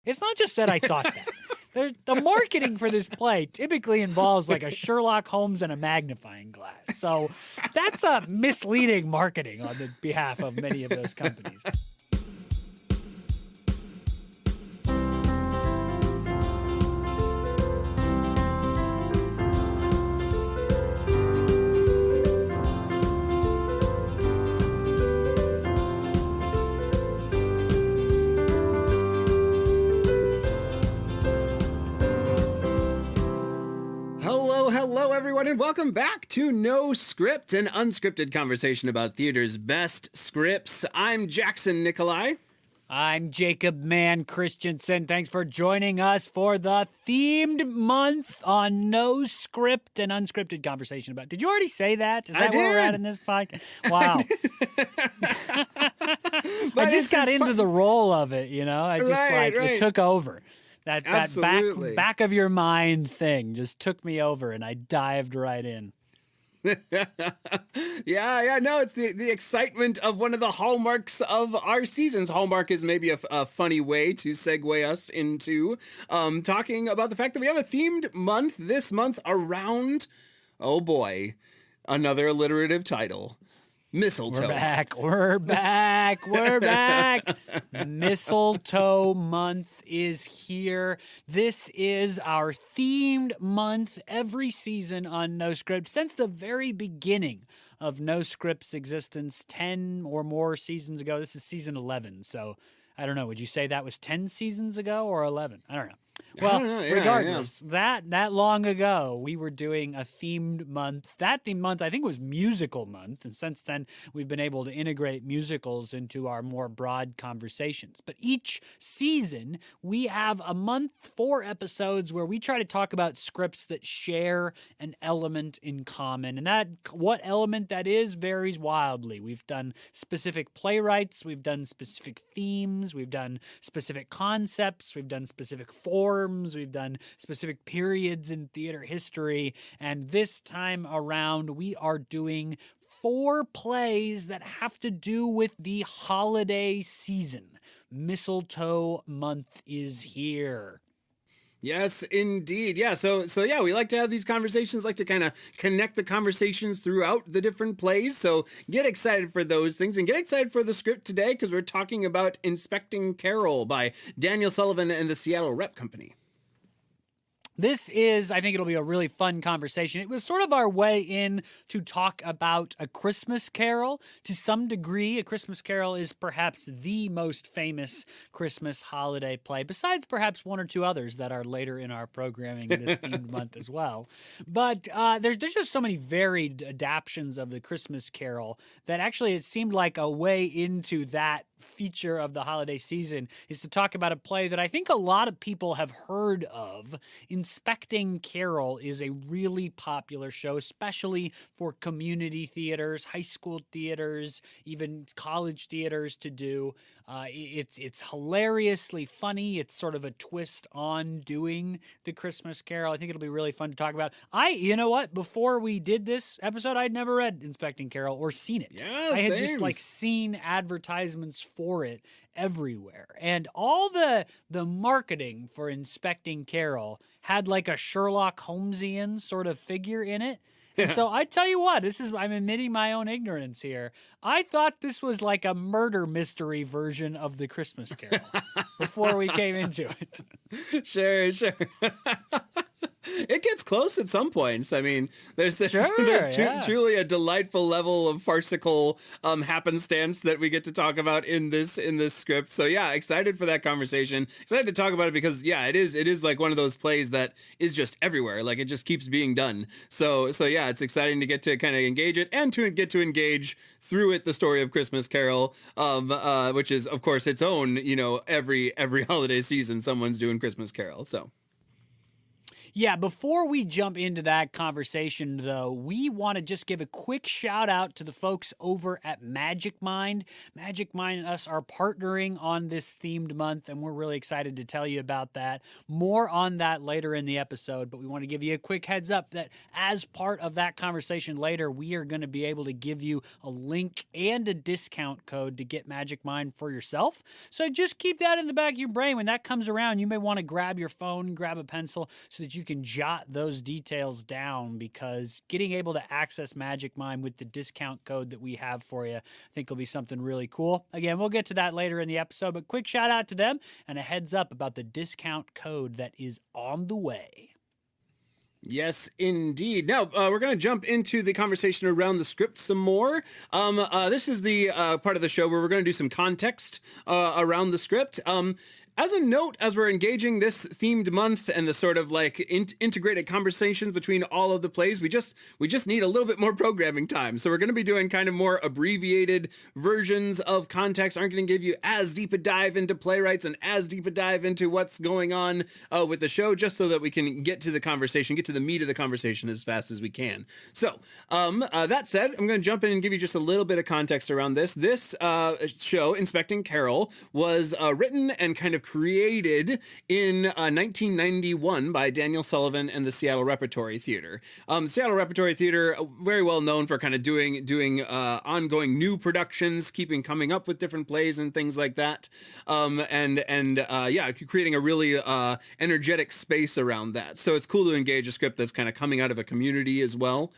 It's not just that I thought that. The marketing for this play typically involves like a Sherlock Holmes and a magnifying glass. So that's a misleading marketing on the behalf of many of those companies. Hello, everyone, and welcome back to No Script, an unscripted conversation about theater's best scripts. I'm Jackson Nikolai. I'm Jacob Mann Christensen. Thanks for joining us for the themed month on No Script, an unscripted conversation about. Did you already say that? Is that where we're at in this podcast? Wow. I just got into the role of it, you know? I just it took over. That back of your mind thing just took me over, and I dived right in. Yeah, no, it's the excitement of one of the hallmarks of our seasons. Hallmark is maybe a funny way to segue us into talking about the fact that we have a themed month this month around, oh boy, another alliterative title. Mistletoe. We're back. Mistletoe Month is here. This is our themed month every season on No Script since the very beginning of No Script's existence 10 or more seasons ago. This is season 11, so I don't know. Would you say that was 10 seasons ago or 11? I don't know. Well, regardless, that long ago, we were doing a themed month. That themed month, I think, was musical month. And since then, we've been able to integrate musicals into our more broad conversations. But each season, we have a month, 4 episodes where we try to talk about scripts that share an element in common. And that what element that is varies wildly. We've done specific playwrights. We've done specific themes. We've done specific concepts. We've done specific forms. We've done specific periods in theater history, and this time around we are doing 4 plays that have to do with the holiday season. Mistletoe Month is here. Yes, indeed. Yeah. So yeah, we like to have these conversations, like to kind of connect the conversations throughout the different plays. So get excited for those things and get excited for the script today, because we're talking about Inspecting Carol by Daniel Sullivan and the Seattle Rep Company. This is, I think it'll be a really fun conversation. It was sort of our way in to talk about A Christmas Carol. To some degree, A Christmas Carol is perhaps the most famous Christmas holiday play, besides perhaps 1 or 2 others that are later in our programming this themed month as well. But there's just so many varied adaptions of The Christmas Carol that actually it seemed like a way into that feature of the holiday season is to talk about a play that I think a lot of people have heard of. Inspecting Carol is a really popular show, especially for community theaters, high school theaters, even college theaters to do. It's hilariously funny. It's sort of a twist on doing The Christmas Carol. I think it'll be really fun to talk about. You know what? Before we did this episode, I'd never read Inspecting Carol or seen it. Yeah, I had just seen advertisements for it everywhere, and all the marketing for Inspecting Carol had like a Sherlock Holmesian sort of figure in it. And so I tell you what, I'm admitting my own ignorance here. I thought this was like a murder mystery version of The Christmas Carol before we came into it. Sure. It gets close at some points. I mean, there's truly a delightful level of farcical happenstance that we get to talk about in this script. So yeah, excited for that conversation. Excited to talk about it because yeah, it is like one of those plays that is just everywhere. Like it just keeps being done. So yeah, it's exciting to get to kind of engage it and to get to engage through it the story of Christmas Carol, which is of course its own. You know, every holiday season someone's doing Christmas Carol. So. Yeah, before we jump into that conversation, though, we want to just give a quick shout out to the folks over at Magic Mind. Magic Mind and us are partnering on this themed month, and we're really excited to tell you about that. More on that later in the episode, but we want to give you a quick heads up that as part of that conversation later, we are going to be able to give you a link and a discount code to get Magic Mind for yourself. So just keep that in the back of your brain. When that comes around, you may want to grab your phone, grab a pencil, so that you can jot those details down, because getting able to access Magic Mind with the discount code that we have for you, I think will be something really cool. Again, we'll get to that later in the episode, but quick shout out to them and a heads up about the discount code that is on the way. Yes, indeed. Now, we're going to jump into the conversation around the script some more. This is the part of the show where we're going to do some context around the script. As a note, as we're engaging this themed month and the sort of like integrated conversations between all of the plays, we just need a little bit more programming time. So we're going to be doing kind of more abbreviated versions of context. Aren't going to give you as deep a dive into playwrights and as deep a dive into what's going on with the show, just so that we can get to the conversation, get to the meat of the conversation as fast as we can. So that said, I'm going to jump in and give you just a little bit of context around this. This show, Inspecting Carol, was written and kind of created in 1991 by Daniel Sullivan and the Seattle Repertory Theater. Seattle Repertory Theater, very well known for kind of doing ongoing new productions, coming up with different plays and things like that, creating a really energetic space around that. So it's cool to engage a script that's kind of coming out of a community as well.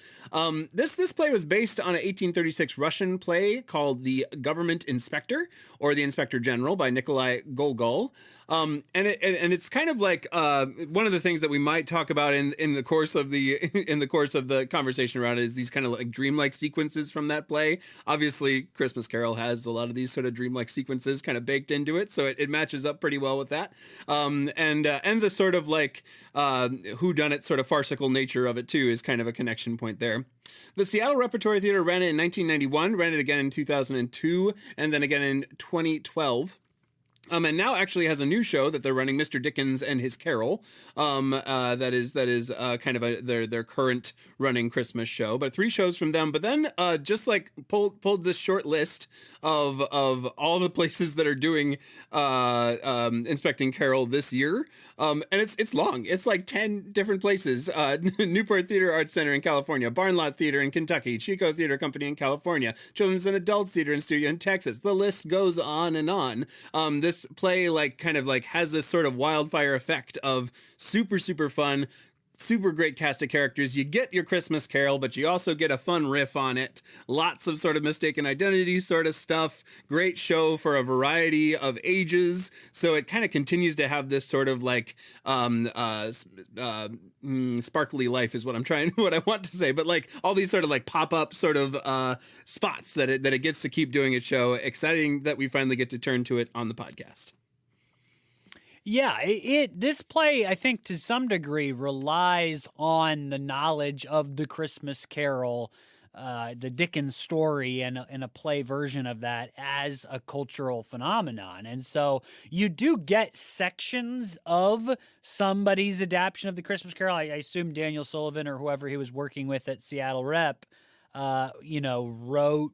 This play was based on an 1836 Russian play called The Government Inspector, or The Inspector General, by Nikolai Gogol. And it's kind of like one of the things that we might talk about in the course of the conversation around it is these kind of like dreamlike sequences from that play. Obviously, Christmas Carol has a lot of these sort of dreamlike sequences kind of baked into it, so it matches up pretty well with that. And the sort of like whodunit sort of farcical nature of it too is kind of a connection point there. The Seattle Repertory Theater ran it in 1991, ran it again in 2002, and then again in 2012. And now actually has a new show that they're running, Mr. Dickens and His Carol. That is kind of their current running Christmas show. But 3 shows from them. But then just like pulled this short list of all the places that are doing Inspecting Carol this year. And it's long. It's like 10 different places. Newport Theater Arts Center in California, Barn Lot Theater in Kentucky, Chico Theater Company in California, Children's and Adults Theater and Studio in Texas. The list goes on and on. This play kind of has this sort of wildfire effect of super, super fun, super great cast of characters. You get your Christmas Carol, but you also get a fun riff on it. Lots of sort of mistaken identity sort of stuff. Great show for a variety of ages. So it kind of continues to have this sort of like sparkly life is what I want to say. But like all these sort of like pop-up sort of spots that it gets to keep doing its show. Exciting that we finally get to turn to it on the podcast. Yeah, this play, I think, to some degree relies on the knowledge of the Christmas Carol, the Dickens story, and a play version of that as a cultural phenomenon. And so you do get sections of somebody's adaptation of the Christmas Carol. I assume Daniel Sullivan or whoever he was working with at Seattle Rep, wrote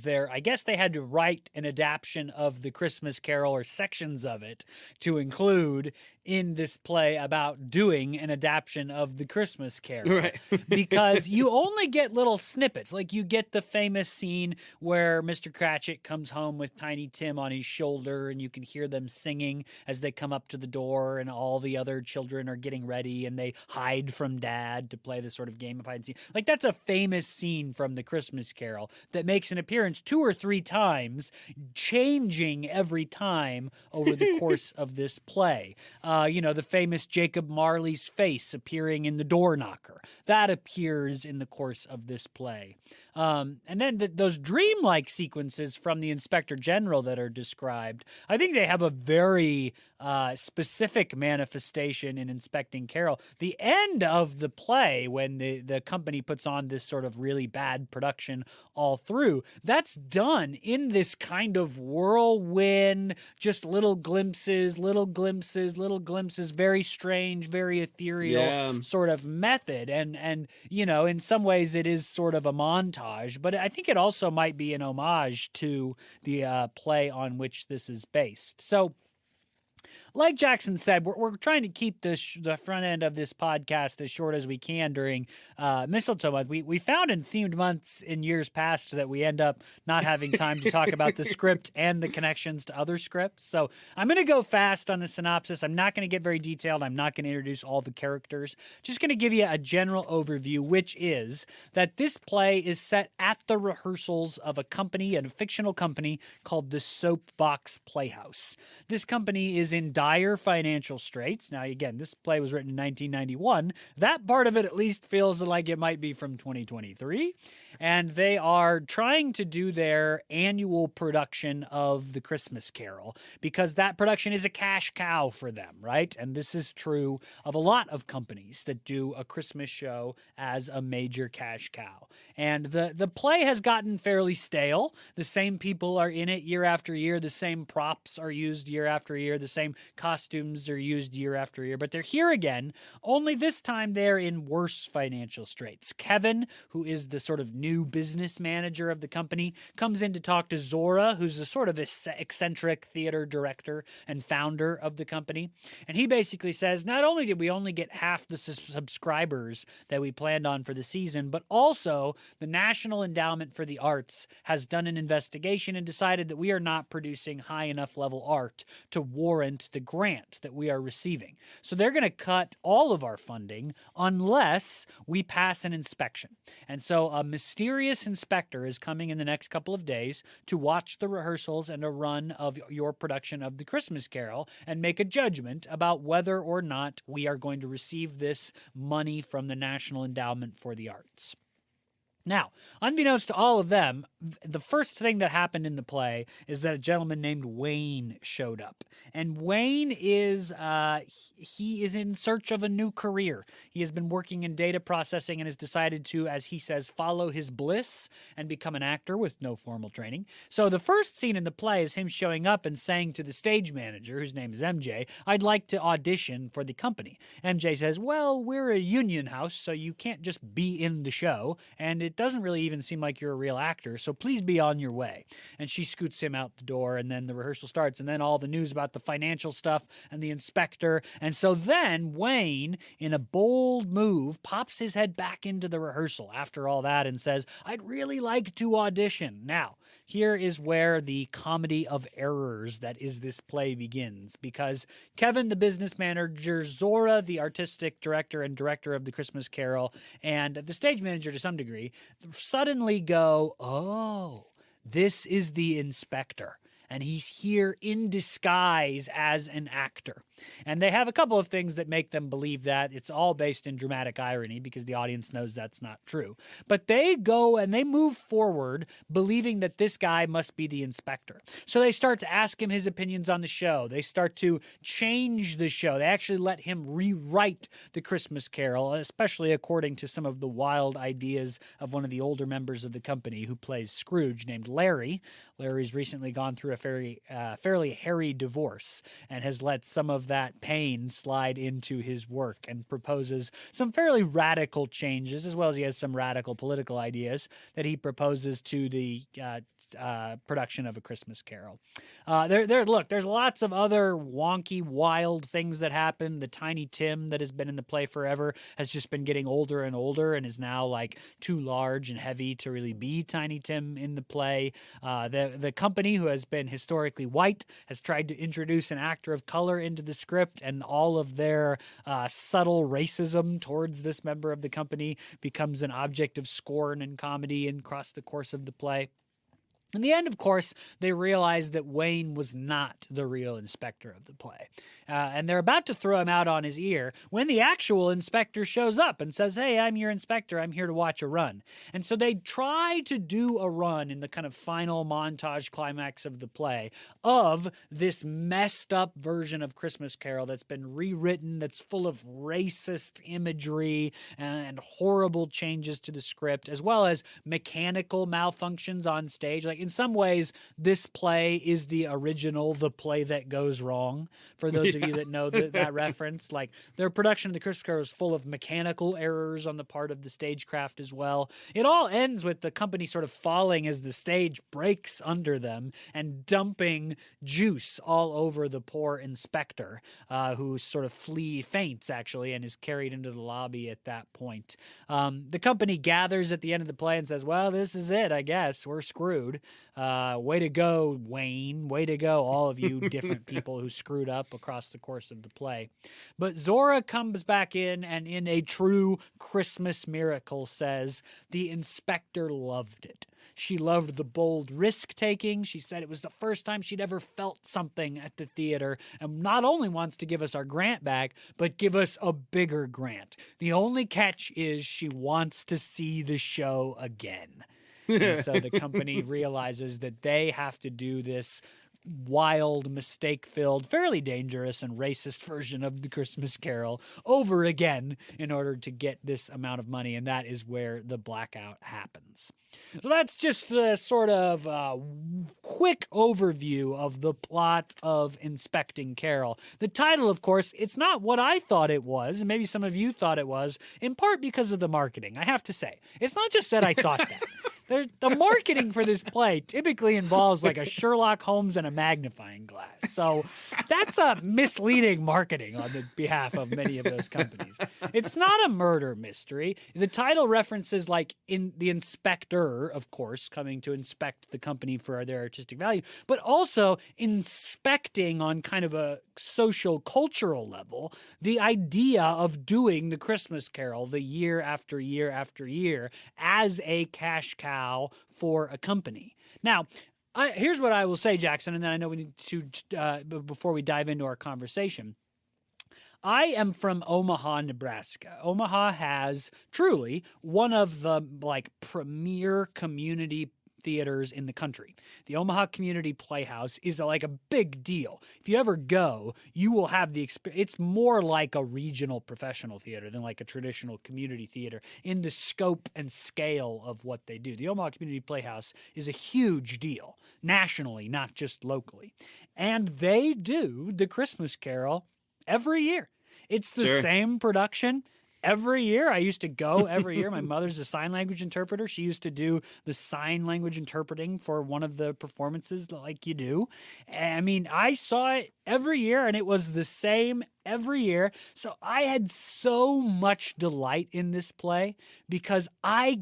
I guess they had to write an adaptation of the Christmas Carol or sections of it to include in this play about doing an adaptation of the Christmas Carol. Right. Because you only get little snippets. Like you get the famous scene where Mr. Cratchit comes home with Tiny Tim on his shoulder and you can hear them singing as they come up to the door and all the other children are getting ready and they hide from Dad to play this sort of game of hide and seek. Like that's a famous scene from the Christmas Carol that makes an appearance 2 or 3 times, changing every time over the course of this play. The famous Jacob Marley's face appearing in The Door Knocker. That appears in the course of this play. And then those dreamlike sequences from the Inspector General that are described, I think they have a very specific manifestation in Inspecting Carol. The end of the play, when the company puts on this sort of really bad production all through, that's done in this kind of whirlwind, just little glimpses, very strange, very ethereal sort of method. And you know, in some ways it is sort of a montage, but I think it also might be an homage to the play on which this is based. So, like Jackson said, we're trying to keep the front end of this podcast as short as we can during Mistletoe Month. We found in themed months in years past that we end up not having time to talk about the script and the connections to other scripts. So I'm going to go fast on the synopsis. I'm not going to get very detailed. I'm not going to introduce all the characters. Just going to give you a general overview, which is that this play is set at the rehearsals of a company, a fictional company called the Soapbox Playhouse. This company is in dire financial straits. Now, again, this play was written in 1991. That part of it at least feels like it might be from 2023. And they are trying to do their annual production of The Christmas Carol because that production is a cash cow for them, right? And this is true of a lot of companies that do a Christmas show as a major cash cow. And the play has gotten fairly stale. The same people are in it year after year. The same props are used year after year. The same costumes are used year after year. But they're here again, only this time they're in worse financial straits. Kevin, who is the sort of new business manager of the company, comes in to talk to Zora, who's a sort of eccentric theater director and founder of the company. And he basically says, not only did we only get half the subscribers that we planned on for the season, but also the National Endowment for the Arts has done an investigation and decided that we are not producing high enough level art to warrant the grant that we are receiving. So they're going to cut all of our funding unless we pass an inspection. And so a mysterious inspector is coming in the next couple of days to watch the rehearsals and a run of your production of The Christmas Carol and make a judgment about whether or not we are going to receive this money from the National Endowment for the Arts. Now, unbeknownst to all of them, the first thing that happened in the play is that a gentleman named Wayne showed up. And Wayne is, he is in search of a new career. He has been working in data processing and has decided to, as he says, follow his bliss and become an actor with no formal training. So the first scene in the play is him showing up and saying to the stage manager, whose name is MJ, I'd like to audition for the company. MJ says, well, we're a union house, so you can't just be in the show, and it doesn't really even seem like you're a real actor, so please be on your way. And she scoots him out the door, and then the rehearsal starts, and then all the news about the financial stuff and the inspector. And so then Wayne, in a bold move, pops his head back into the rehearsal after all that and says, I'd really like to audition. Now, here is where the comedy of errors that is this play begins, because Kevin, the business manager, Zora, the artistic director and director of The Christmas Carol, and the stage manager to some degree, suddenly go, oh, this is the inspector, and he's here in disguise as an actor. And they have a couple of things that make them believe that. It's all based in dramatic irony because the audience knows that's not true. But they go and they move forward believing that this guy must be the inspector. So they start to ask him his opinions on the show. They start to change the show. They actually let him rewrite The Christmas Carol, especially according to some of the wild ideas of one of the older members of the company who plays Scrooge, named Larry. Larry's recently gone through a fairly hairy divorce and has let some of that pain slide into his work and proposes some fairly radical changes, as well as he has some radical political ideas that he proposes to the production of A Christmas Carol. Look, there's lots of other wonky, wild things that happen. The Tiny Tim that has been in the play forever has just been getting older and older and is now like too large and heavy to really be Tiny Tim in the play. The company, who has been historically white, has tried to introduce an actor of color into the script, and all of their subtle racism towards this member of the company becomes an object of scorn and comedy across the course of the play. In the end, of course, they realize that Wayne was not the real inspector of the play. And they're about to throw him out on his ear when the actual inspector shows up and says, "Hey, I'm your inspector. I'm here to watch a run." And so they try to do a run in the kind of final montage climax of the play of this messed up version of Christmas Carol that's been rewritten, that's full of racist imagery and horrible changes to the script, as well as mechanical malfunctions on stage. Like, in some ways, this play is the original The Play That Goes Wrong, for those of you that know that reference. Like, their production of the Christmas Carol is full of mechanical errors on the part of the stagecraft as well. It all ends with the company sort of falling as the stage breaks under them and dumping juice all over the poor inspector, who sort of faints, actually, and is carried into the lobby at that point. The company gathers at the end of the play and says, "Well, this is it, I guess. We're screwed. Way to go, Wayne. Way to go, all of you different people who screwed up across the course of the play." But Zora comes back in and, in a true Christmas miracle, says the inspector loved it. She loved the bold risk-taking. She said it was the first time she'd ever felt something at the theater, and not only wants to give us our grant back, but give us a bigger grant. The only catch is she wants to see the show again. And so the company realizes that they have to do this wild, mistake-filled, fairly dangerous and racist version of the Christmas Carol over again in order to get this amount of money, and that is where the blackout happens. So that's just the sort of quick overview of the plot of Inspecting Carol. The title, of course, it's not what I thought it was, and maybe some of you thought it was, in part because of the marketing, I have to say. It's not just that I thought that. The marketing for this play typically involves like a Sherlock Holmes and a magnifying glass. So that's a misleading marketing on the behalf of many of those companies. It's not a murder mystery. The title references like in the inspector, of course, coming to inspect the company for their artistic value, but also inspecting on kind of a social cultural level the idea of doing the Christmas Carol the year after year after year as a cash cow for a company. Now, here's what I will say, Jackson, and then I know we need to, before we dive into our conversation. I am from Omaha, Nebraska. Omaha has truly one of the premier community theaters in the country. The Omaha Community Playhouse is like a big deal. If you ever go, you will have the experience. It's more like a regional professional theater than like a traditional community theater in the scope and scale of what they do. The Omaha Community Playhouse is a huge deal nationally, not just locally. And they do the Christmas Carol every year. It's the same production every year. I used to go every year. My mother's a sign language interpreter. She used to do the sign language interpreting for one of the performances like you do. I mean, I saw it every year and it was the same every year. So I had so much delight in this play because I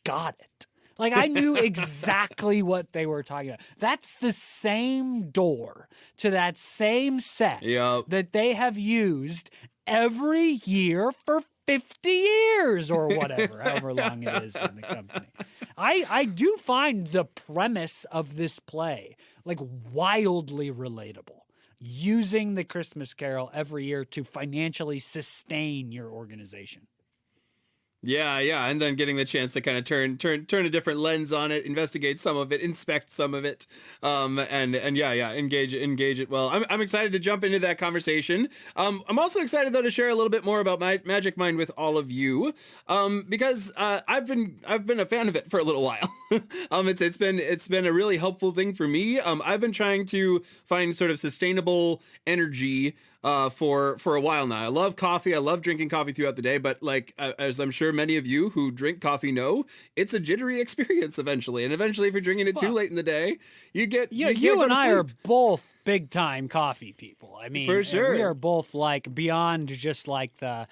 got it. Like, I knew exactly what they were talking about. That's the same door to that same set that they have used every year for 50 years or whatever, however long it is in the company. I do find the premise of this play like wildly relatable. Using the Christmas Carol every year to financially sustain your organization. Yeah, and then getting the chance to kind of turn a different lens on it, investigate some of it, inspect some of it, and engage it well. I'm excited to jump into that conversation. I'm also excited though to share a little bit more about my Magic Mind with all of you, because I've been a fan of it for a little while. It's been a really helpful thing for me. I've been trying to find sort of sustainable energy for a while now. I love coffee. I love drinking coffee throughout the day, but like, as I'm sure many of you who drink coffee know, it's a jittery experience eventually. And eventually, if you're drinking it too late in the day, you and I are both big time coffee people. I mean, for sure, we are both like beyond just like I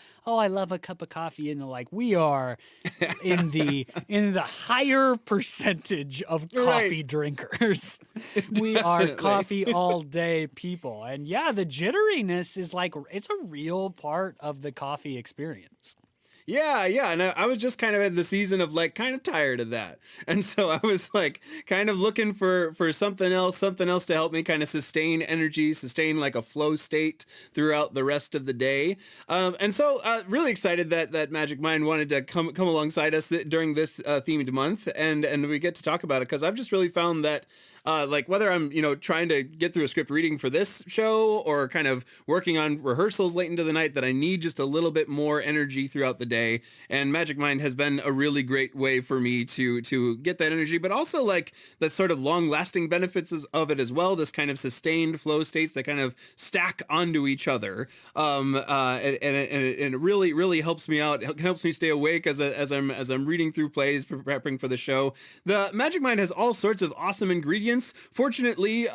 love a cup of coffee, and like we are in the higher percentage of coffee drinkers. We are coffee all day people. And yeah, the jitteriness is like, it's a real part of the coffee experience. Yeah, and I was just kind of in the season of like kind of tired of that, and so I was like kind of looking for something else to help me kind of sustain energy, sustain like a flow state throughout the rest of the day, and so really excited that Magic Mind wanted to come alongside us during this themed month, and we get to talk about it because I've just really found that. Like whether I'm, trying to get through a script reading for this show or kind of working on rehearsals late into the night, that I need just a little bit more energy throughout the day. And Magic Mind has been a really great way for me to get that energy, but also like the sort of long lasting benefits of it as well. This kind of sustained flow states that kind of stack onto each other. And it really helps me out. It helps me stay awake as I'm reading through plays, preparing for the show. The Magic Mind has all sorts of awesome ingredients. Fortunately,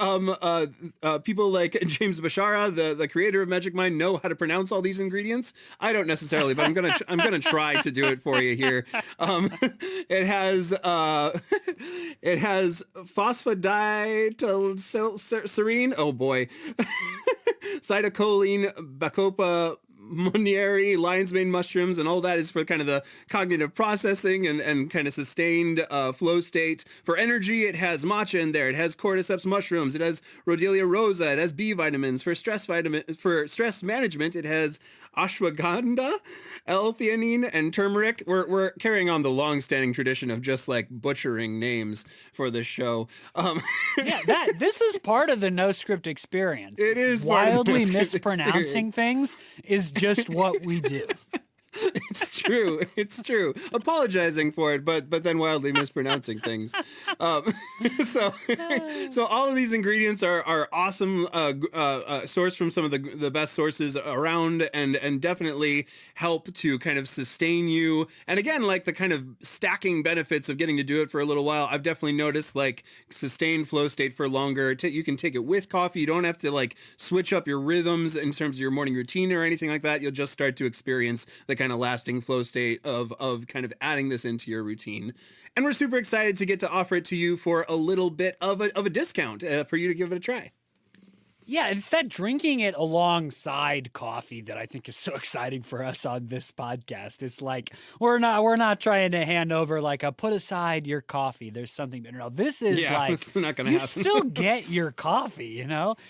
people like James Bashara, the creator of Magic Mind, know how to pronounce all these ingredients. I don't necessarily, but I'm gonna try to do it for you here. It has phosphodietyl oh boy, cytocholine, bacopa Monieri, lion's mane mushrooms, and all that is for kind of the cognitive processing and kind of sustained flow state. For energy, it has matcha in there. It has cordyceps mushrooms. It has Rhodelia rosa. It has B vitamins. For stress management, it has ashwagandha, L-theanine, and turmeric. We're carrying on the long-standing tradition of just like butchering names for this show. Yeah, this is part of the no script experience. It is wildly mispronouncing things is just what we do. It's true. Apologizing for it, but then wildly mispronouncing things. So all of these ingredients are awesome, sourced from some of the best sources around, and definitely help to kind of sustain you. And again, like the kind of stacking benefits of getting to do it for a little while, I've definitely noticed like sustained flow state for longer. You can take it with coffee. You don't have to like switch up your rhythms in terms of your morning routine or anything like that. You'll just start to experience the kind of lasting flow state of kind of adding this into your routine. And we're super excited to get to offer it to you for a little bit of a discount for you to give it a try. Yeah, it's that drinking it alongside coffee that I think is so exciting for us on this podcast. It's like we're not trying to hand over like a put aside your coffee. There's something better. No, this is like it's not gonna you happen. still get your coffee,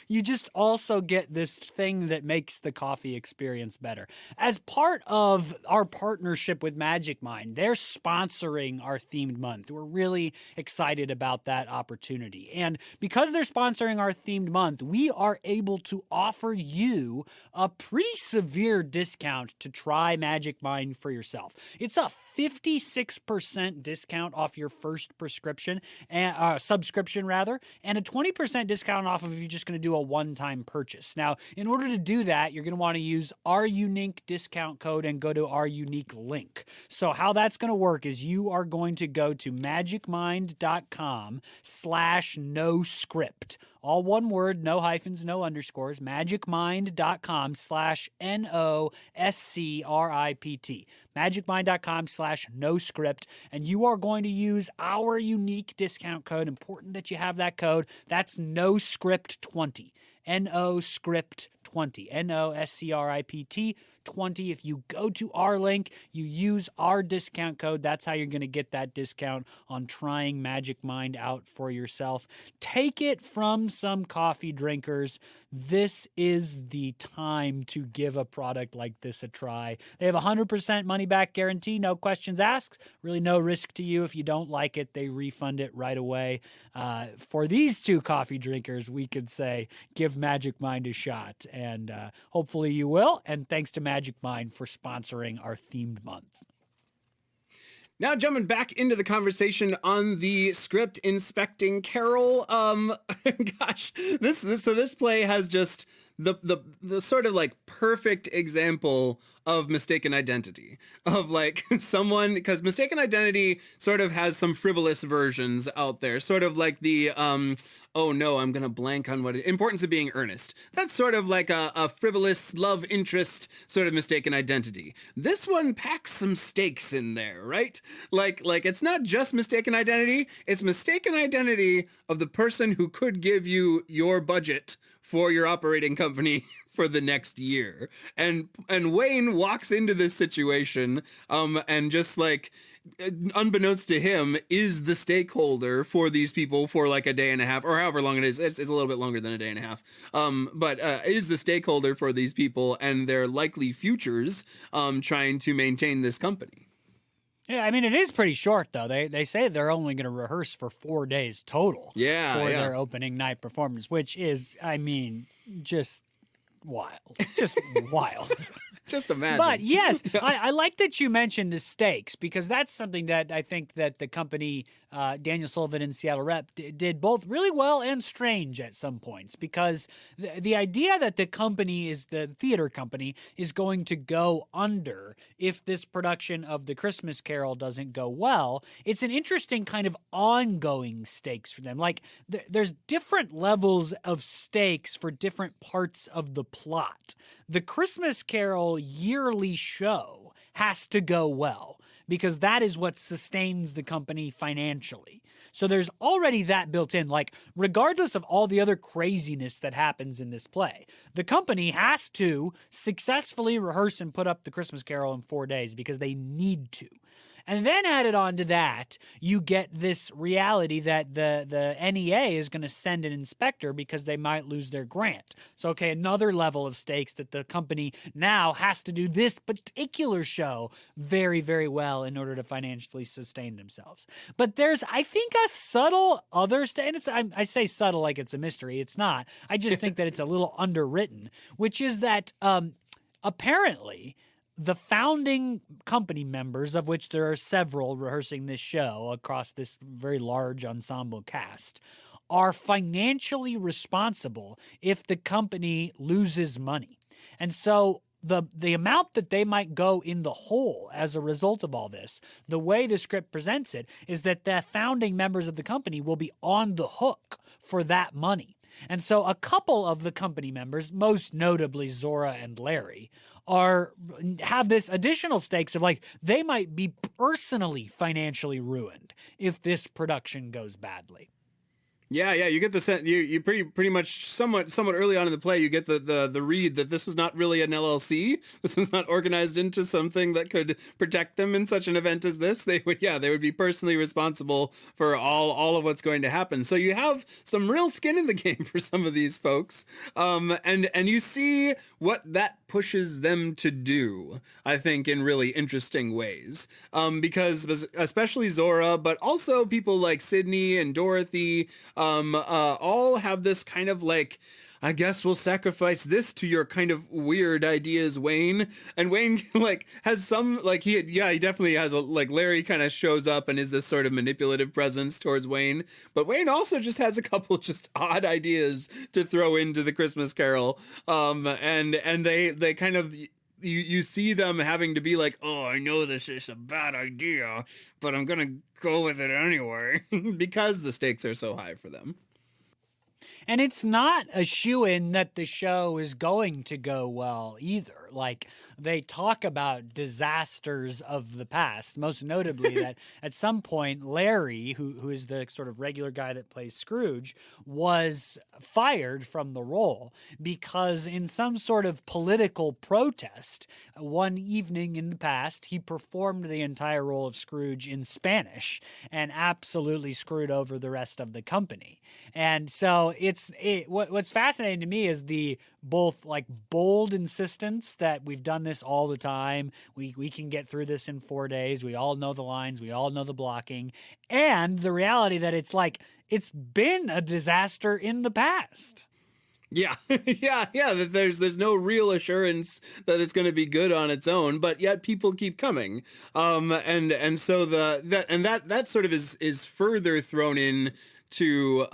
You just also get this thing that makes the coffee experience better. As part of our partnership with Magic Mind, they're sponsoring our themed month. We're really excited about that opportunity. And because they're sponsoring our themed month, we are able to offer you a pretty severe discount to try Magic Mind for yourself. It's a 56% discount off your first subscription, and a 20% discount off of if you're just going to do a one-time purchase. Now, in order to do that, you're going to want to use our unique discount code and go to our unique link. So how that's going to work is you are going to go to magicmind.com/noscript. All one word, no hyphens, no underscores, magicmind.com/NOSCRIPT. magicmind.com/noscript, and you are going to use our unique discount code. Important that you have that code. That's noscript20. noscript20. NOSCRIPT 20. If you go to our link, you use our discount code. That's how you're going to get that discount on trying Magic Mind out for yourself. Take it from some coffee drinkers. This is the time to give a product like this a try. They have a 100% money back guarantee, no questions asked. Really no risk to you. If you don't like it, they refund it right away. For these two coffee drinkers, we could say give Magic Mind a shot, and hopefully you will. And thanks to Magic Mind for sponsoring our themed month. Now jumping back into the conversation on the script inspecting Carol. Gosh, this play has just the sort of like perfect example of mistaken identity, of like someone, because mistaken identity sort of has some frivolous versions out there, sort of like the oh no, I'm gonna blank on what importance of being earnest. That's sort of like a frivolous love interest sort of mistaken identity. This one packs some stakes in there, right? Like it's not just mistaken identity, it's mistaken identity of the person who could give you your budget for your operating company for the next year. And Wayne walks into this situation and just like, unbeknownst to him, is the stakeholder for these people for like a day and a half, or however long it is. It's a little bit longer than a day and a half. But is the stakeholder for these people and their likely futures, trying to maintain this company. Yeah, I mean, it is pretty short, though. They say they're only going to rehearse for 4 days total for their opening night performance, which is, I mean, just wild. Just wild. Just imagine. But yes, I like that you mentioned the stakes, because that's something that I think that the company, Daniel Sullivan and Seattle Rep, did both really well and strange at some points, because the idea that the theater company is going to go under if this production of The Christmas Carol doesn't go well, it's an interesting kind of ongoing stakes for them. Like, there's different levels of stakes for different parts of the plot. The Christmas Carol yearly show has to go well, because that is what sustains the company financially. So there's already that built in. Like, regardless of all the other craziness that happens in this play, the company has to successfully rehearse and put up The Christmas Carol in 4 days, because they need to. And then added on to that, you get this reality that the NEA is going to send an inspector because they might lose their grant. So, okay, another level of stakes that the company now has to do this particular show very, very well in order to financially sustain themselves. But there's, I think, a subtle other I say subtle like it's a mystery. It's not. I just think that it's a little underwritten, which is that apparently the founding company members, of which there are several rehearsing this show across this very large ensemble cast, are financially responsible if the company loses money. And so the amount that they might go in the hole as a result of all this, the way the script presents it, is that the founding members of the company will be on the hook for that money. And so a couple of the company members, most notably Zora and Larry, have this additional stakes of, like, they might be personally financially ruined if this production goes badly. Yeah, you get the sense, you pretty much somewhat early on in the play, you get the read that this was not really an LLC. This was not organized into something that could protect them in such an event as this. They would be personally responsible for all of what's going to happen. So you have some real skin in the game for some of these folks, and you see what that pushes them to do, I think, in really interesting ways, because especially Zora, but also people like Sydney and Dorothy, all have this kind of like, I guess we'll sacrifice this to your kind of weird ideas, Wayne. And Wayne like has some, like, he definitely has Larry kind of shows up and is this sort of manipulative presence towards Wayne. But Wayne also just has a couple just odd ideas to throw into the Christmas Carol. And they kind of, you see them having to be like, oh, I know this is a bad idea, but I'm going to go with it anyway, because the stakes are so high for them. And it's not a shoo-in that the show is going to go well either. Like, they talk about disasters of the past, most notably that at some point Larry, who is the sort of regular guy that plays Scrooge, was fired from the role because in some sort of political protest, one evening in the past, he performed the entire role of Scrooge in Spanish and absolutely screwed over the rest of the company. And so what's fascinating to me is the both like bold insistence that we've done this all the time. We can get through this in 4 days. We all know the lines. We all know the blocking. And the reality that it's like, it's been a disaster in the past. Yeah, that there's no real assurance that it's going to be good on its own, but yet people keep coming. And so that sort of is further thrown in to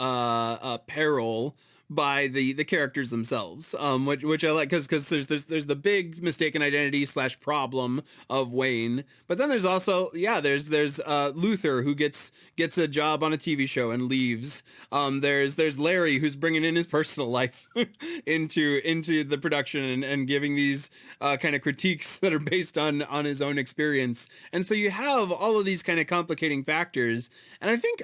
peril by the characters themselves, which I like, because there's the big mistaken identity / problem of Wayne, but then there's also there's Luther, who gets a job on a TV show and leaves. There's Larry, who's bringing in his personal life into the production and giving these kind of critiques that are based on his own experience, and so you have all of these kind of complicating factors, and I think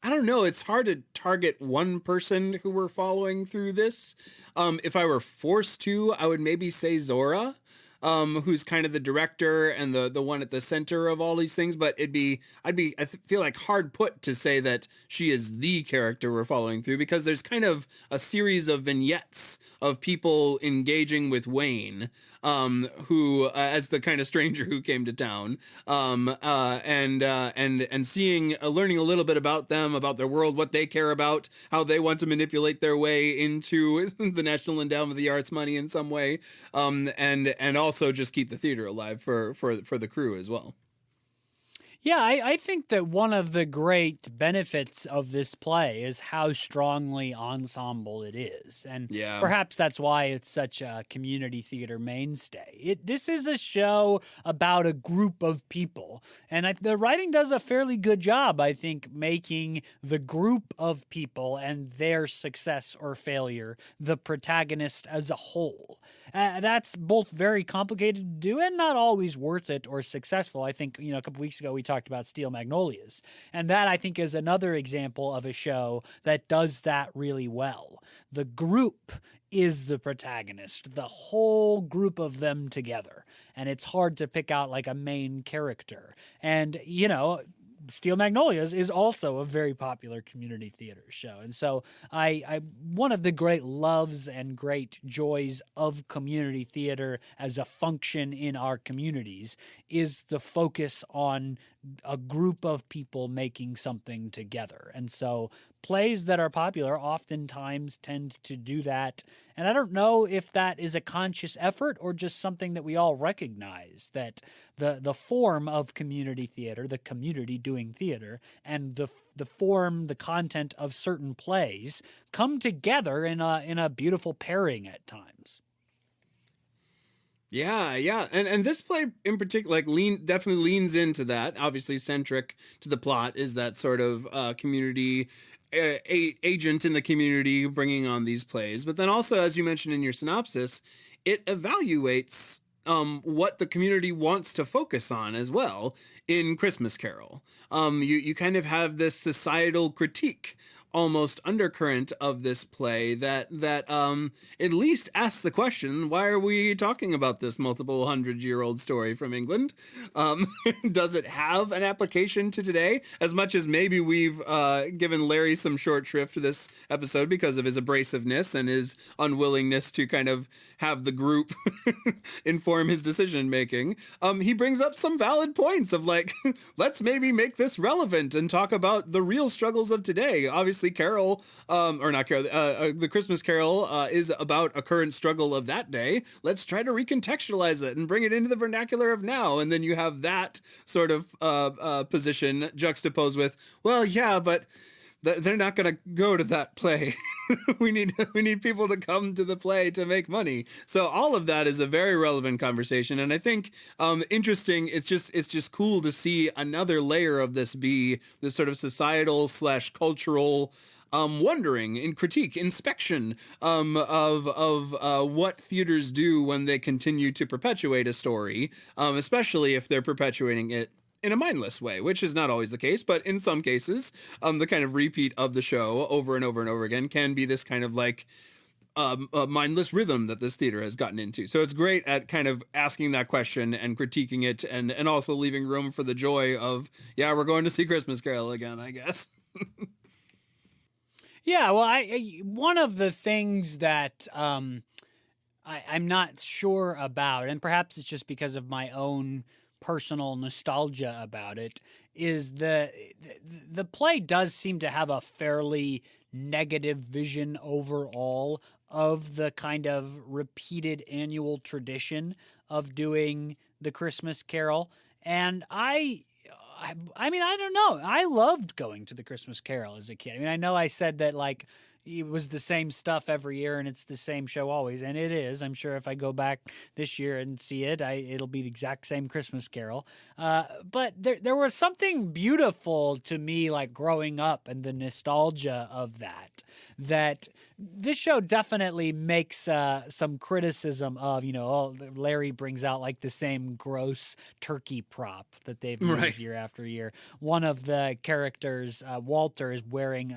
I don't know. It's hard to target one person who we're following through this. If I were forced to, I would maybe say Zora, who's kind of the director and the one at the center of all these things. But feel like hard put to say that she is the character we're following through, because there's kind of a series of vignettes of people engaging with Wayne, who as the kind of stranger who came to town, and seeing, learning a little bit about them, about their world, what they care about, how they want to manipulate their way into the National Endowment of the Arts money in some way, and also just keep the theater alive for the crew as well. Yeah, I think that one of the great benefits of this play is how strongly ensemble it is. And Yeah. perhaps that's why it's such a community theater mainstay. This is a show about a group of people. And the writing does a fairly good job, I think, making the group of people and their success or failure the protagonist as a whole. That's both very complicated to do and not always worth it or successful. I think, a couple weeks ago we talked about Steel Magnolias, and that I think is another example of a show that does that really well. The group is the protagonist, the whole group of them together, and it's hard to pick out like a main character. And Steel Magnolias is also a very popular community theater show. And so I one of the great loves and great joys of community theater as a function in our communities is the focus on a group of people making something together. And so plays that are popular oftentimes tend to do that. And I don't know if that is a conscious effort or just something that we all recognize, that the form of community theater, the community doing theater, and the form, the content of certain plays come together in a beautiful pairing at times. Yeah. And this play in particular, definitely leans into that. Obviously centric to the plot is that sort of community agent in the community bringing on these plays. But then also, as you mentioned in your synopsis, it evaluates what the community wants to focus on as well in Christmas Carol. You kind of have this societal critique almost undercurrent of this play that at least asks the question, why are we talking about this multiple 100-year-old story from England? Does it have an application to today? As much as maybe we've given Larry some short shrift this episode because of his abrasiveness and his unwillingness to kind of have the group inform his decision making, he brings up some valid points of like, let's maybe make this relevant and talk about the real struggles of today. Obviously, Carol, or not Carol, the Christmas Carol is about a current struggle of that day. Let's try to recontextualize it and bring it into the vernacular of now. And then you have that sort of position juxtaposed with, well, yeah, but they're not going to go to that play. we need people to come to the play to make money. So all of that is a very relevant conversation, and I think interesting. It's just cool to see another layer of this be this sort of societal / cultural wondering and critique, inspection of what theaters do when they continue to perpetuate a story, especially if they're perpetuating it in a mindless way, which is not always the case, but in some cases, the kind of repeat of the show over and over and over again can be this kind of like a mindless rhythm that this theater has gotten into. So it's great at kind of asking that question and critiquing it, and also leaving room for the joy of, yeah, we're going to see Christmas Carol again, I guess. Yeah, well, one of the things that I'm not sure about, and perhaps it's just because of my own personal nostalgia about it, is the play does seem to have a fairly negative vision overall of the kind of repeated annual tradition of doing the Christmas Carol. And I mean, I don't know. I loved going to the Christmas Carol as a kid. I mean, I know I said that like it was the same stuff every year and it's the same show always, and it is. I'm sure if I go back this year and see it, it'll be the exact same Christmas Carol. But there was something beautiful to me, like growing up, and the nostalgia of that this show definitely makes some criticism of, Larry brings out like the same gross turkey prop that they've used year after year. One of the characters, Walter, is wearing,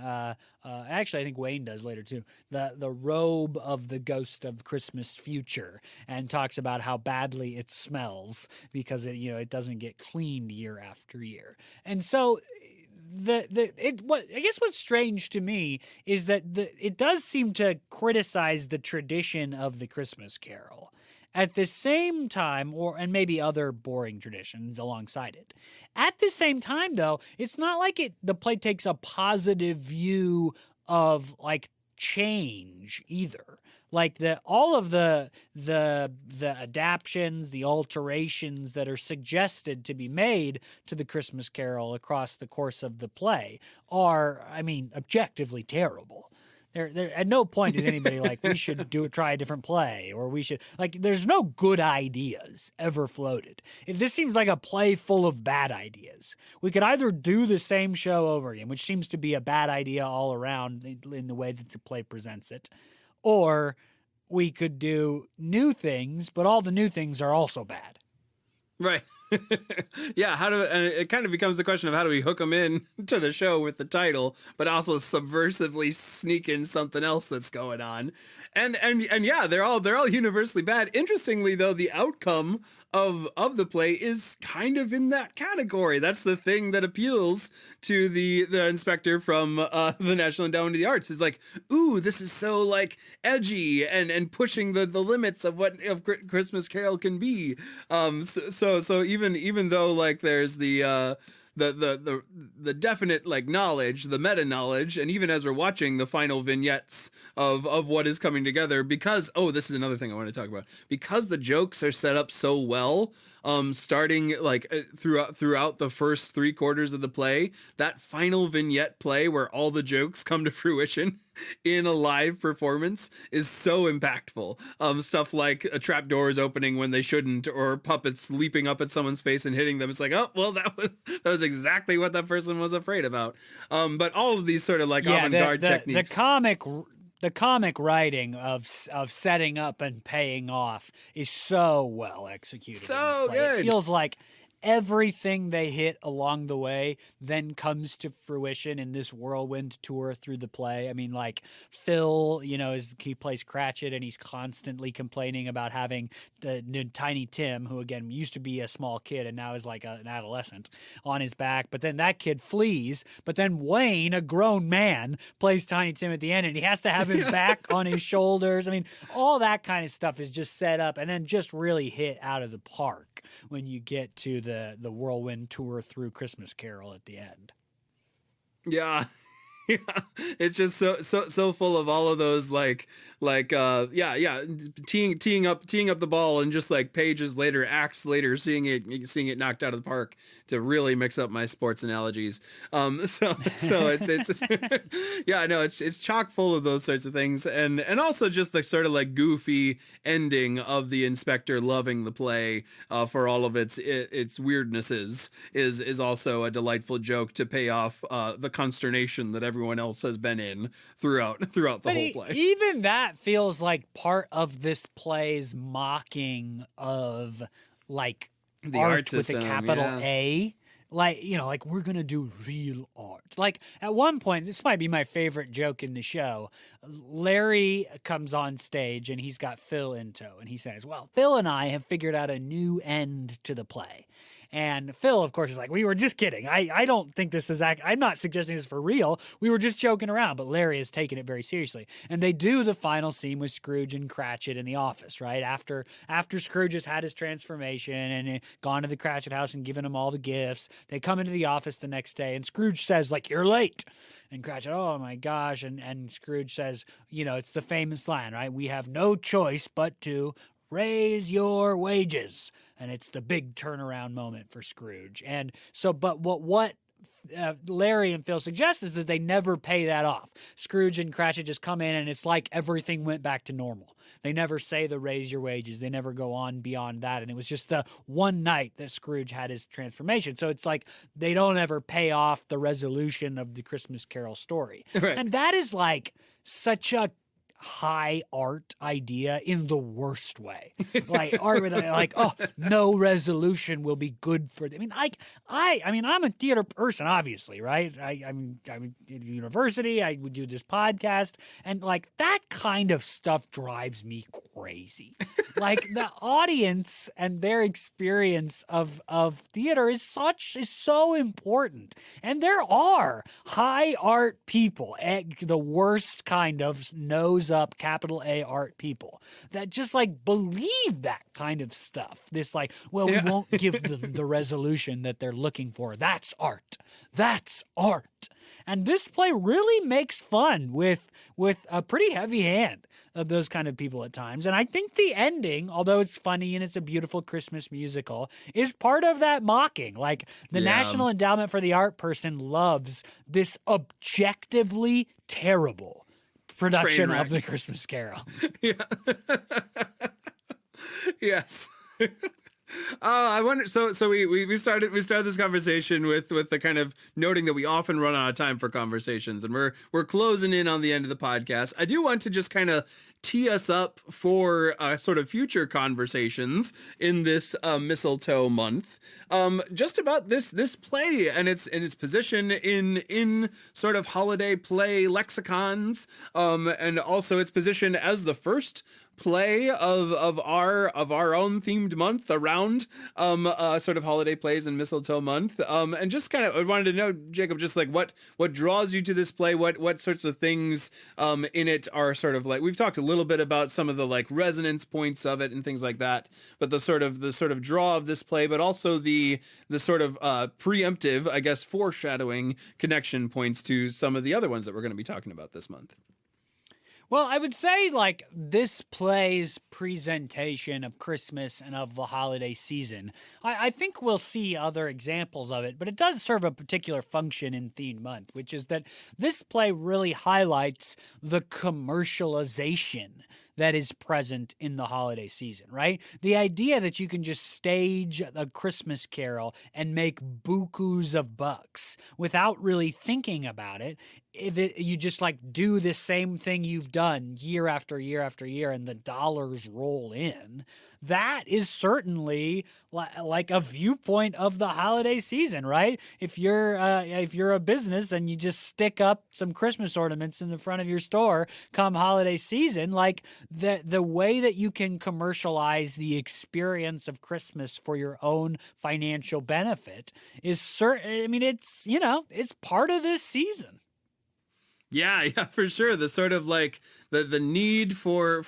actually I think Wayne does later too, the robe of the ghost of Christmas future, and talks about how badly it smells because it doesn't get cleaned year after year. And so I guess what's strange to me is that it does seem to criticize the tradition of the Christmas Carol. At the same time, and maybe other boring traditions alongside it. At the same time, though, it's not like the play takes a positive view of like change either. Like all of the adaptions, the alterations that are suggested to be made to the Christmas Carol across the course of the play are, I mean, objectively terrible. There at no point is anybody like, we should try a different play, or we should, like, there's no good ideas ever floated. This seems like a play full of bad ideas. We could either do the same show over again, which seems to be a bad idea all around in the way that the play presents it, or we could do new things, but all the new things are also bad. Right. Yeah, and it kind of becomes the question of how do we hook them in to the show with the title, but also subversively sneak in something else that's going on. And yeah, they're all universally bad. Interestingly, though, the outcome of the play is kind of in that category. That's the thing that appeals to the inspector from the National Endowment of the Arts, is like, ooh, this is so like edgy and pushing the limits of what Christmas Carol can be. So even though like there's the definite like knowledge, the meta knowledge, and even as we're watching the final vignettes of what is coming together, because this is another thing I want to talk about, because the jokes are set up so well, starting like throughout the first 3/4 of the play, that final vignette play where all the jokes come to fruition in a live performance is so impactful. Stuff like trapdoors opening when they shouldn't, or puppets leaping up at someone's face and hitting them. It's like, oh well, that was exactly what that person was afraid about. But all of these sort of like avant-garde techniques. The comic writing of setting up and paying off is so well executed. So good. It feels like everything they hit along the way then comes to fruition in this whirlwind tour through the play. I mean, like Phil, he plays Cratchit, and he's constantly complaining about having Tiny Tim, who again used to be a small kid and now is like an adolescent, on his back. But then that kid flees. But then Wayne, a grown man, plays Tiny Tim at the end, and he has to have him back on his shoulders. I mean, all that kind of stuff is just set up and then just really hit out of the park when you get to the whirlwind tour through Christmas Carol at the end. Yeah. Yeah, it's just so full of all of those teeing up the ball, and just like pages later, acts later, seeing it knocked out of the park to really mix up my sports analogies. So it's yeah, no, it's chock full of those sorts of things, and also just the sort of like goofy ending of the inspector loving the play for all of its weirdnesses is also a delightful joke to pay off the consternation that everyone else has been in throughout the whole play. Even that feels like part of this play's mocking of like the art system, with a capital A. Like, like we're going to do real art. Like at one point, this might be my favorite joke in the show. Larry comes on stage and he's got Phil in tow, and he says, well, Phil and I have figured out a new end to the play. And Phil, of course, is like, we were just kidding. I don't think this is I'm not suggesting this for real. We were just joking around. But Larry has taken it very seriously. And they do the final scene with Scrooge and Cratchit in the office, right? After Scrooge has had his transformation and gone to the Cratchit house and given him all the gifts, they come into the office the next day, and Scrooge says, like, you're late. And Cratchit, oh my gosh. And Scrooge says, it's the famous line, right? We have no choice but to raise your wages. And it's the big turnaround moment for Scrooge. And so, but what Larry and Phil suggest is that they never pay that off. Scrooge and Cratchit just come in, and it's like everything went back to normal. They never say the raise your wages. They never go on beyond that. And it was just the one night that Scrooge had his transformation. So it's like they don't ever pay off the resolution of the Christmas Carol story. Right. And that is like such a high art idea in the worst way. Like art with like, oh, no resolution will be good for. I mean, I'm a theater person, obviously, right? I'm at university. I would do this podcast, and like that kind of stuff drives me crazy. Like the audience and their experience of theater is so important, and there are high art people, the worst kind of nose up capital A art people that just like believe that kind of stuff. This like, well, we won't give them the resolution that they're looking for. That's art. That's art. And this play really makes fun with a pretty heavy hand of those kind of people at times. And I think the ending, although it's funny and it's a beautiful Christmas musical, is part of that mocking. Like the National Endowment for the Art person loves this objectively terrible production of The Christmas Carol. Yeah. Yes. I wonder. So we started this conversation with the kind of noting that we often run out of time for conversations, and we're closing in on the end of the podcast. I do want to just kind of tee us up for sort of future conversations in this Mistletoe Month, just about this play and its position in sort of holiday play lexicons, and also its position as the first play of our own themed month around sort of holiday plays and Mistletoe Month, and just kind of I wanted to know, Jacob, just like what draws you to this play, what sorts of things in it are sort of like, we've talked a little bit about some of the like resonance points of it and things like that, but the sort of draw of this play, but also the sort of preemptive, I guess, foreshadowing connection points to some of the other ones that we're going to be talking about this month. Well, I would say like this play's presentation of Christmas and of the holiday season, I think we'll see other examples of it, but it does serve a particular function in Theme Month, which is that this play really highlights the commercialization that is present in the holiday season, right? The idea that you can just stage a Christmas Carol and make bukus of bucks without really thinking about it. You just like do the same thing you've done year after year after year and the dollars roll in. That is certainly like a viewpoint of the holiday season, right? If you're a business and you just stick up some Christmas ornaments in the front of your store come holiday season, like the way that you can commercialize the experience of Christmas for your own financial benefit is certain. I mean, it's part of this season. Yeah, for sure. The sort of like the need for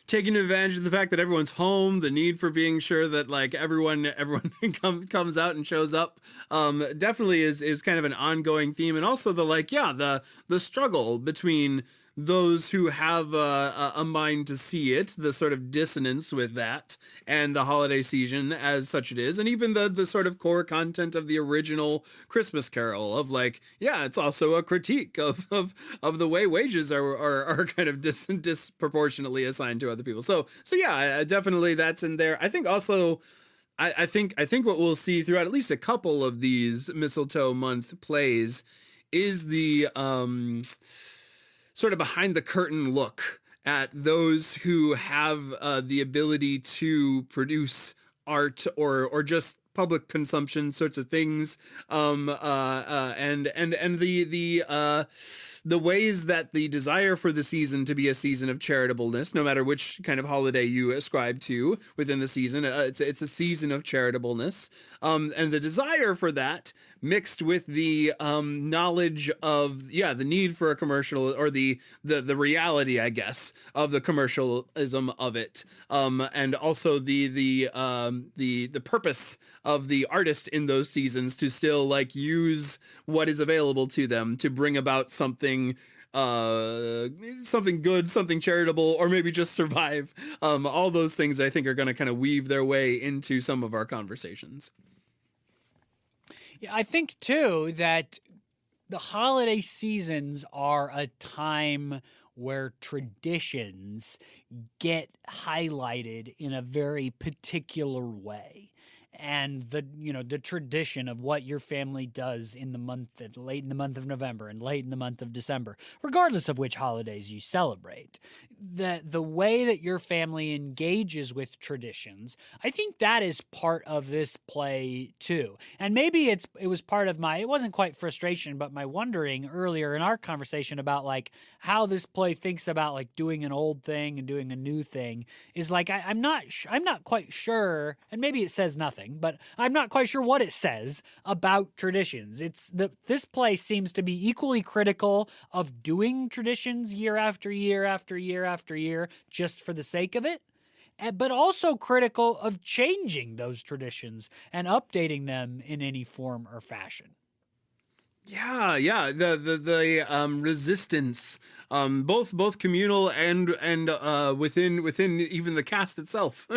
taking advantage of the fact that everyone's home, the need for being sure that like everyone comes out and shows up, definitely is kind of an ongoing theme. And also the struggle between those who have a mind to see it, the sort of dissonance with that, and the holiday season as such it is, and even the sort of core content of the original Christmas Carol of like, yeah, it's also a critique of the way wages are kind of disproportionately assigned to other people. So yeah, definitely that's in there. I think also, I think what we'll see throughout at least a couple of these Mistletoe Month plays is the sort of behind the curtain look at those who have the ability to produce art or just public consumption sorts of things, and the ways that the desire for the season to be a season of charitableness, no matter which kind of holiday you ascribe to within the season, it's a season of charitableness, and the desire for that mixed with the knowledge of the need for a commercial, or the reality, I guess, of the commercialism of it, and also the purpose of the artist in those seasons to still like use what is available to them to bring about something good, something charitable, or maybe just survive. All those things I think are going to kind of weave their way into some of our conversations. Yeah, I think too that the holiday seasons are a time where traditions get highlighted in a very particular way. and the tradition of what your family does in the month, late in the month of November and late in the month of December, regardless of which holidays you celebrate. The way that your family engages with traditions, I think that is part of this play too. And maybe it was part of it wasn't quite frustration, but my wondering earlier in our conversation about like how this play thinks about like doing an old thing and doing a new thing is like I'm not quite sure, and maybe it says nothing, but I'm not quite sure what it says about traditions. This play seems to be equally critical of doing traditions year after year after year after year just for the sake of it, but also critical of changing those traditions and updating them in any form or fashion. Yeah. The resistance, both communal and within even the cast itself,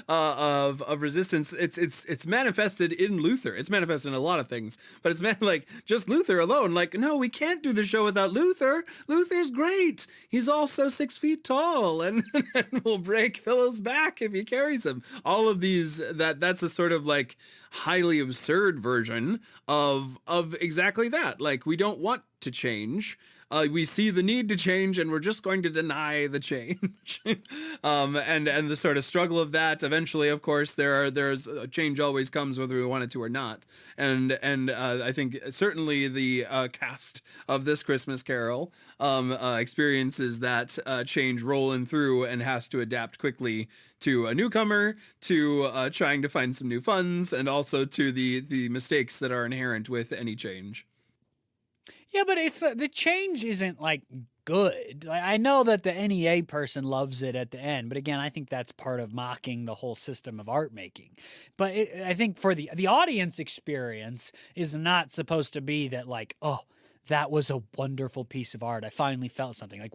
of resistance. It's manifested in Luther. It's manifested in a lot of things, but it's like just Luther alone. Like, no, we can't do the show without Luther. Luther's great. He's also 6 feet tall and, and will break Phil's back if he carries him. All of these that's a sort of like highly absurd version of exactly that. Like, we don't want to change. We see the need to change, and we're just going to deny the change. And the sort of struggle of that. Eventually, of course, there's change always comes whether we want it to or not. And I think certainly the cast of this Christmas Carol experiences that change rolling through and has to adapt quickly to a newcomer, to trying to find some new funds, and also to the mistakes that are inherent with any change. Yeah, but it's the change isn't like good. Like, I know that the NEA person loves it at the end, but again, I think that's part of mocking the whole system of art making. But I think for the audience experience is not supposed to be that like, oh, that was a wonderful piece of art. I finally felt something. Like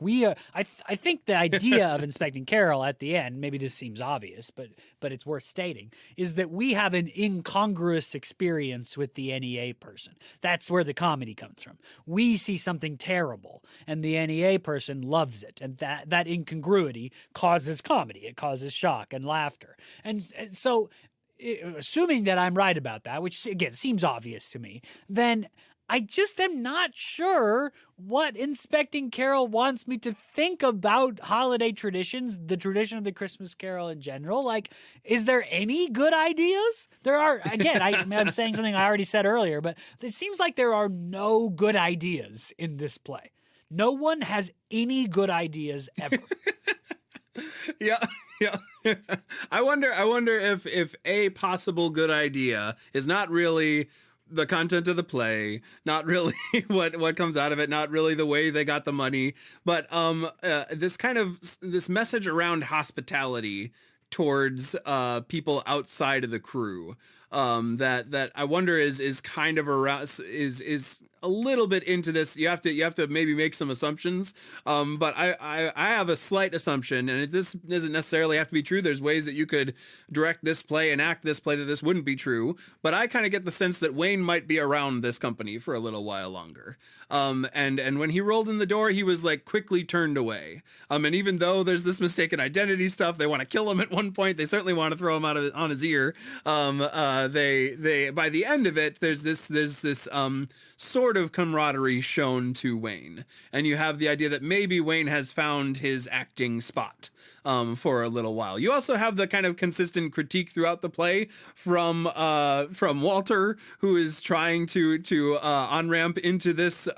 I think the idea of Inspecting Carol at the end, maybe this seems obvious, but it's worth stating, is that we have an incongruous experience with the NEA person. That's where the comedy comes from. We see something terrible, and the NEA person loves it, and that incongruity causes comedy. It causes shock and laughter, and so. Assuming that I'm right about that, which again seems obvious to me, then I just am not sure what Inspecting Carol wants me to think about holiday traditions, the tradition of the Christmas Carol in general. Like, is there any good ideas? There are, again, I'm saying something I already said earlier, but it seems like there are no good ideas in this play. No one has any good ideas ever. Yeah. I wonder if a possible good idea is not really the content of the play, not really what comes out of it, not really the way they got the money, but this message around hospitality towards people outside of the crew, that I wonder is kind of around, is a little bit into this. You have to maybe make some assumptions, but I have a slight assumption, and this doesn't necessarily have to be true. There's ways that you could direct this play and act this play that this wouldn't be true, but I kind of get the sense that Wayne might be around this company for a little while longer. And when he rolled in the door, he was like quickly turned away. And even though there's this mistaken identity stuff, they want to kill him at one point. They certainly want to throw him on his ear. They by the end of it, there's this sort of camaraderie shown to Wayne, and you have the idea that maybe Wayne has found his acting spot for a little while. You also have the kind of consistent critique throughout the play from Walter, who is trying to on ramp into this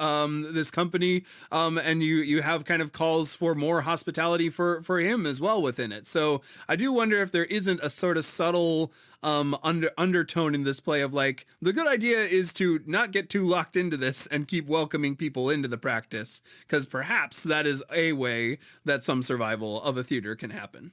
company, and you have kind of calls for more hospitality for him as well within it. So I do wonder if there isn't a sort of subtle undertone in this play of like, the good idea is to not get too locked into this and keep welcoming people into the practice, because perhaps that is a way that some survival of a theater can happen.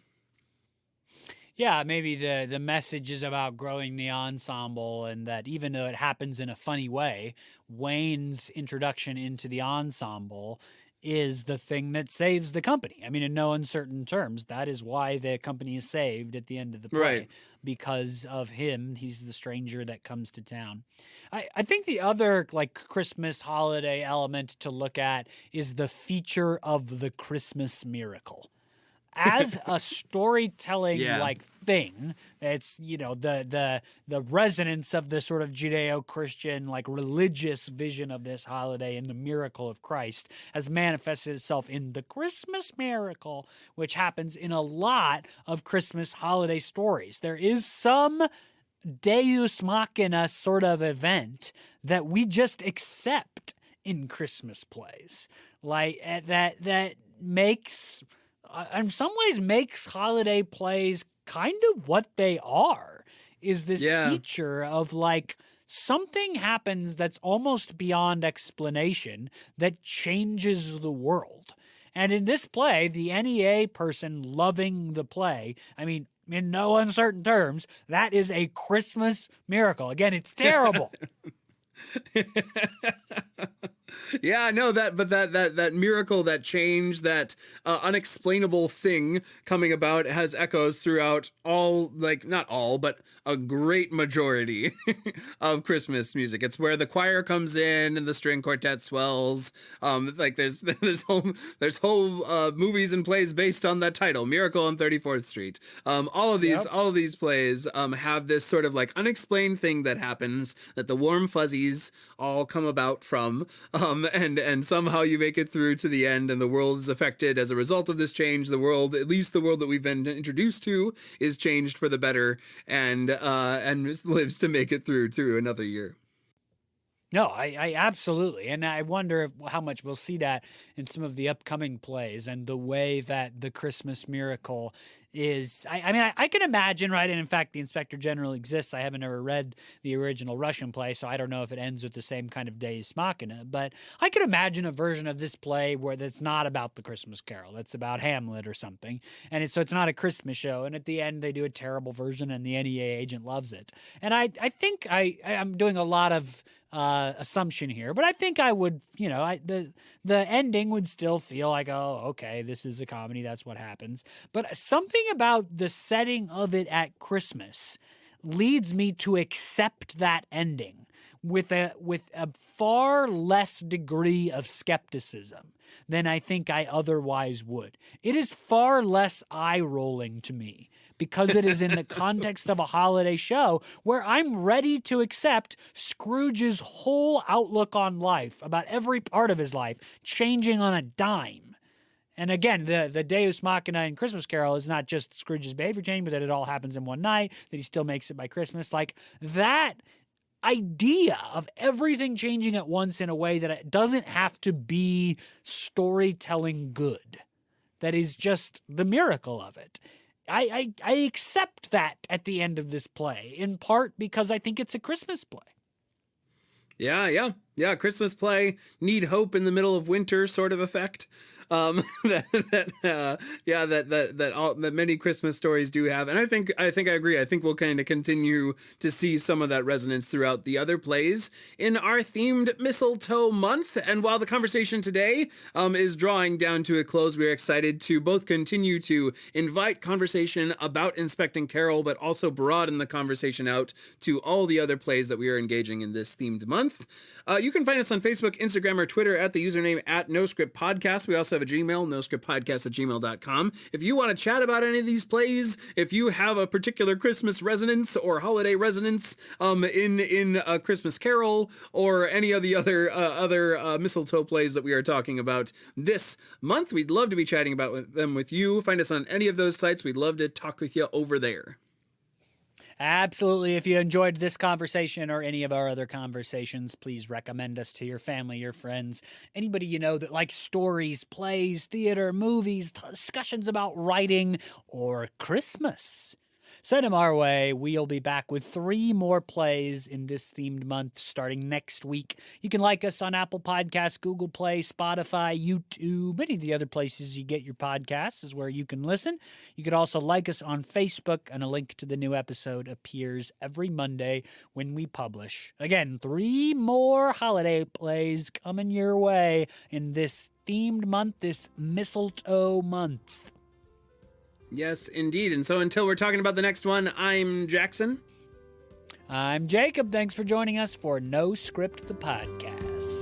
Yeah, maybe the message is about growing the ensemble, and that even though it happens in a funny way, Wayne's introduction into the ensemble is the thing that saves the company. I mean, in no uncertain terms, that is why the company is saved at the end of the play. Right. Because of him. He's the stranger that comes to town. I think the other like Christmas holiday element to look at is the feature of the Christmas miracle. as a storytelling Yeah. like thing, it's, you know, the resonance of the sort of Judeo-Christian, like religious vision of this holiday and the miracle of Christ has manifested itself in the Christmas miracle, which happens in a lot of Christmas holiday stories. There is some Deus Machina sort of event that we just accept in Christmas plays, like that makes, in some ways, makes holiday plays kind of what they are. Is this feature of like something happens that's almost beyond explanation that changes the world. And in this play, the NEA person loving the play, I mean, in no uncertain terms, that is a Christmas miracle. Again, it's terrible. Yeah, no, that miracle, that change, that unexplainable thing coming about has echoes throughout all, like, not all, but a great majority of Christmas music. It's where the choir comes in and the string quartet swells. Like there's whole movies and plays based on that title, Miracle on 34th Street. All of these plays have this sort of like unexplained thing that happens that the warm fuzzies all come about from, and somehow you make it through to the end, and the world is affected as a result of this change. The world, at least the world that we've been introduced to, is changed for the better, and lives to make it through to another year. No, I absolutely. And I wonder how much we'll see that in some of the upcoming plays and the way that the Christmas miracle is. I mean, I can imagine, right? And in fact, the Inspector General exists. I haven't ever read the original Russian play, so I don't know if it ends with the same kind of Deus Machina. But I could imagine a version of this play where that's not about the Christmas Carol. It's about Hamlet or something. And so it's not a Christmas show. And at the end, they do a terrible version, and the NEA agent loves it. And I think I'm doing a lot of assumption here, but I think I would, you know, the ending would still feel like, oh, okay, this is a comedy, that's what happens. But something about the setting of it at Christmas leads me to accept that ending with a far less degree of skepticism than I think I otherwise would. It is far less eye-rolling to me, because it is in the context of a holiday show where I'm ready to accept Scrooge's whole outlook on life, about every part of his life, changing on a dime. And again, the Deus Machina in Christmas Carol is not just Scrooge's behavior change, but that it all happens in one night, that he still makes it by Christmas. Like, that idea of everything changing at once in a way that it doesn't have to be storytelling good, that is just the miracle of it. I accept that at the end of this play, in part because I think it's a Christmas play. Yeah. Christmas play, need hope in the middle of winter sort of effect. That many Christmas stories do have, and I think I agree. I think we'll kind of continue to see some of that resonance throughout the other plays in our themed Mistletoe Month. And while the conversation today is drawing down to a close, we're excited to both continue to invite conversation about Inspecting Carol, but also broaden the conversation out to all the other plays that we are engaging in this themed month. You can find us on Facebook, Instagram, or Twitter at the username @NoScriptPodcast. We also have a Gmail, noscriptpodcast@gmail.com. If you want to chat about any of these plays, if you have a particular Christmas resonance or holiday resonance in a Christmas Carol or any of the other mistletoe plays that we are talking about this month, we'd love to be chatting about them with you. Find us on any of those sites. We'd love to talk with you over there. Absolutely. If you enjoyed this conversation or any of our other conversations, please recommend us to your family, your friends, anybody you know that likes stories, plays, theater, movies, discussions about writing, or Christmas. Send them our way. We'll be back with 3 more plays in this themed month starting next week. You can like us on Apple Podcasts, Google Play, Spotify, YouTube, any of the other places you get your podcasts is where you can listen. You could also like us on Facebook, and a link to the new episode appears every Monday when we publish. Again, 3 more holiday plays coming your way in this themed month, this Mistletoe Month. Yes, indeed. And so until we're talking about the next one, I'm Jackson. I'm Jacob. Thanks for joining us for No Script, the podcast.